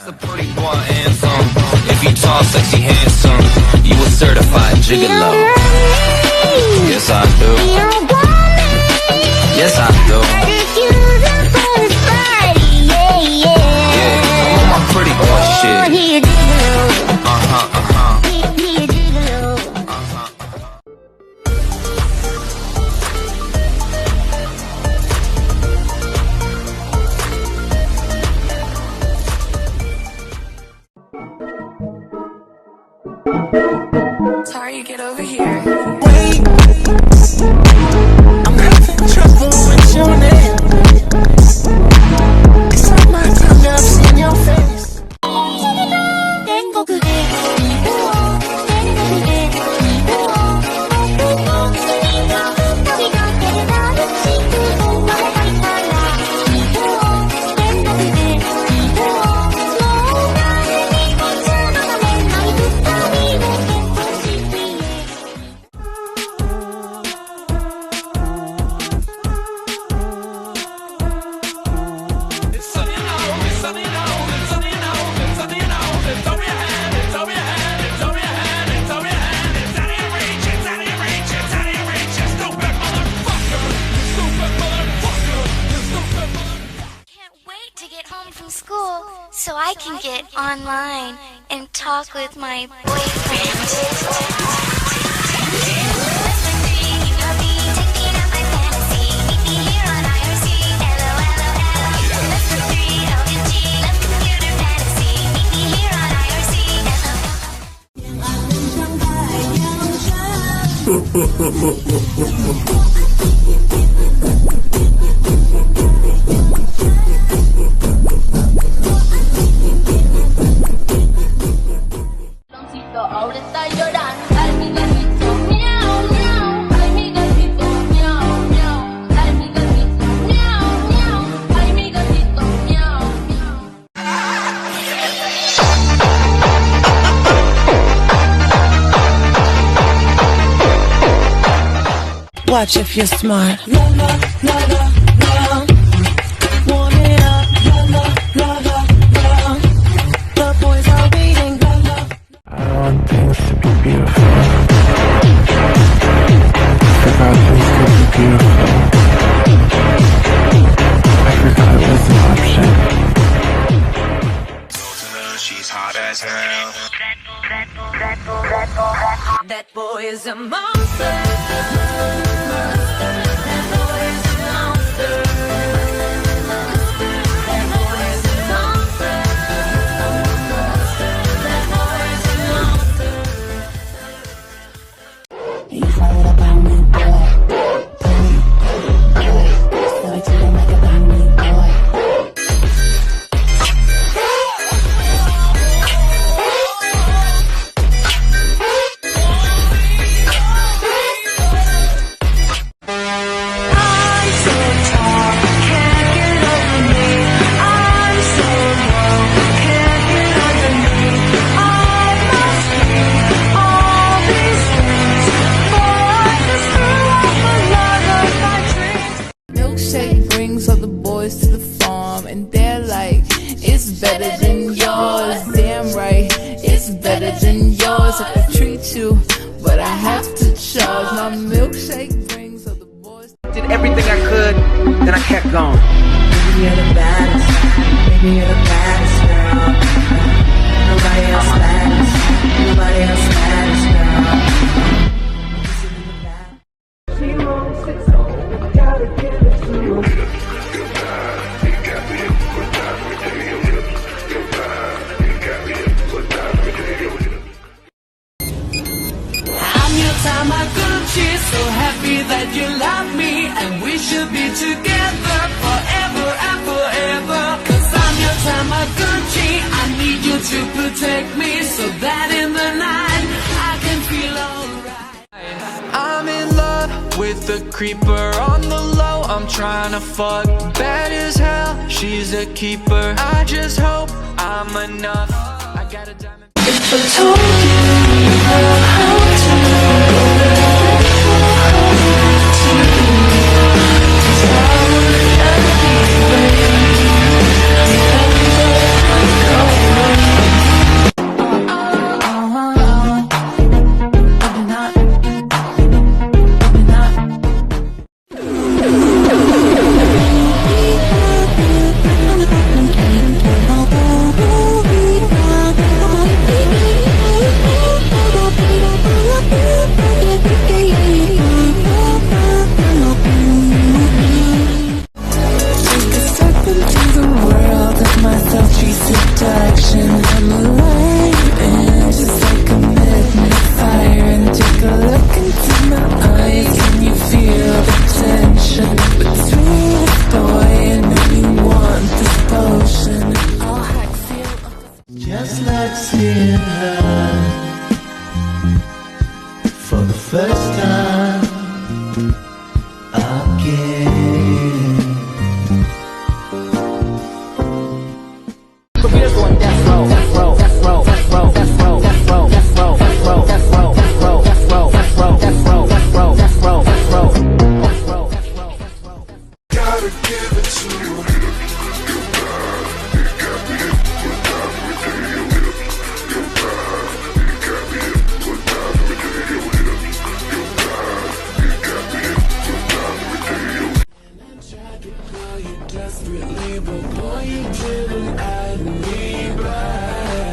That's a pretty boy anthem. If you tall, sexy, handsome, you a certified gigolo. Yes, I do. Yes, I do. Yeah, I'm on my pretty boy shit. Sorry, get over here. Wait, I'm having trouble with your name. It's on my tongue, I've seen your face. So I can get online and talk with my boyfriend. Ahorita lloran, ay mi gatito, miau, miau, ay mi gatito, miau, miau, ay mi gatito, miau, miau, ay mi gatito, miau, miau. Watch if you're smart. La la la la la. Warm it up. La la la la la. The boys are waiting. La la. I want things to be beautiful. I forgot things could be beautiful. I forgot it was an option. She's hot as hell. That boy is a monster. Brings all the boys to the farm and they're like, it's better than yours. Damn right, it's better than yours. I could treat you, but I have to charge. My milkshake brings all the boys. Did everything I could, then I kept going. Maybe you're the baddest. Maybe you're the baddest girl. Nobody else baddest. Nobody else baddest girl. She wants it so gotta give it to her. Tamagotchi, so happy that you love me, and we should be together forever and forever. Cause I'm your Tamagotchi, I need you to protect me, so that in the night I can feel alright. I'm in love with the creeper on the low, I'm trying to fuck bad as hell, she's a keeper. I just hope I'm enough, I got a diamond. If I told you how to go protection. I'm alive, just like a midnight fire. And take a look into my eyes. Can you feel the tension between this boy and me? You want this potion? Oh, I feel just like seeing her for the first time again. Careers on death row, death row, death row, death row, death row, death row, death row, death row, death row, death row, death row, death row, death row, death row, death row, death row, death row, death row, death row. Gotta give it to her. desperately, but boy, you didn't add me back.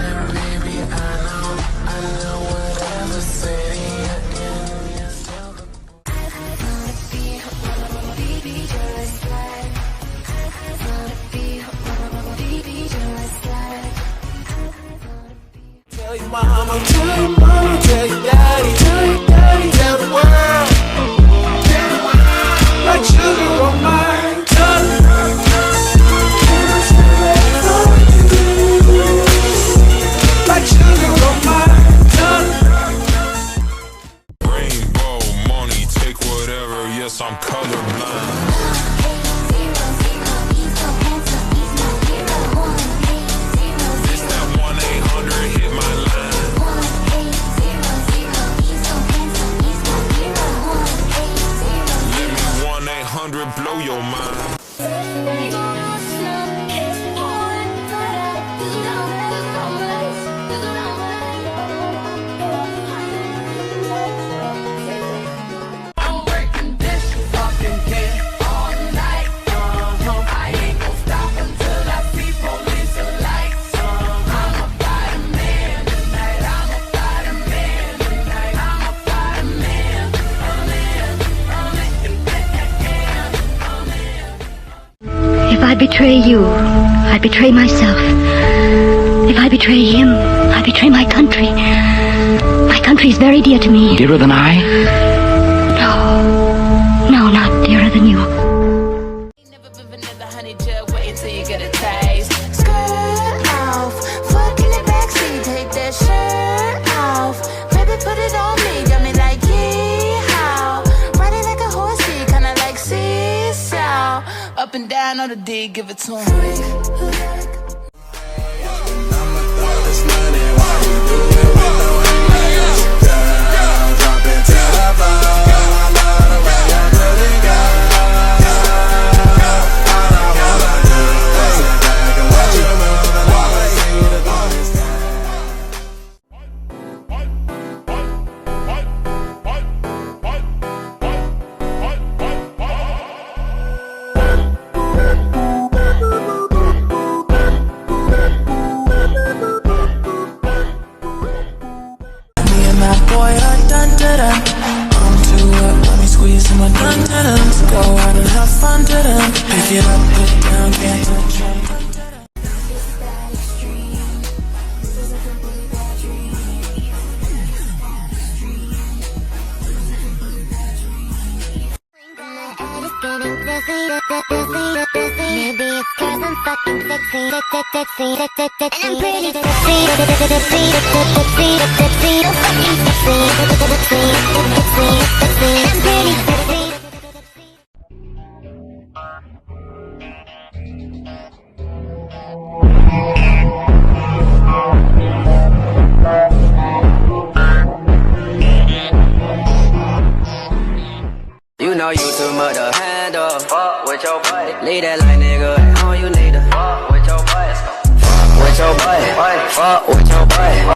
And baby, I know whatever city you're in, you're still the boy. I wanna be just like. I wanna be just like. Tell your mama, tell your mama, tell your daddy, tell the world. Like sugar on my tongue. Like sugar on my tongue. Rainbow money, take whatever. Yes, I'm colorblind. It's that 1-800 hit my line. Let me 1-800 blow your mind. I'm breaking dishes, fucking kid all night. I ain't gon' stop until I see police lights. I'm a body man tonight. I'm a body man tonight. I'm a body man. If I betray you, I betray myself. If I betray him, I betray my country. My country is very dear to me. Dearer than I? No, not dearer than you. Never been vanilla, honey, just wait until you get a taste. Skirt off, fuck in the backseat, take that shirt off. Baby, put it on me, got me like yeehaw. Riding like a horsey, kinda like seesaw. Up and down on the D, give it to him. Go out and have fun to them. Pick it up, put it down, can't touch it. Maybe it's 'cause I'm fucking sexy, and I'm pretty sexy, fucking sexy, I'm pretty sexy. You know you too much to handle. Fuck with your boy. Leave that like nigga at home. You need to fuck with your boy. Fuck with your boy. Fuck with your boy.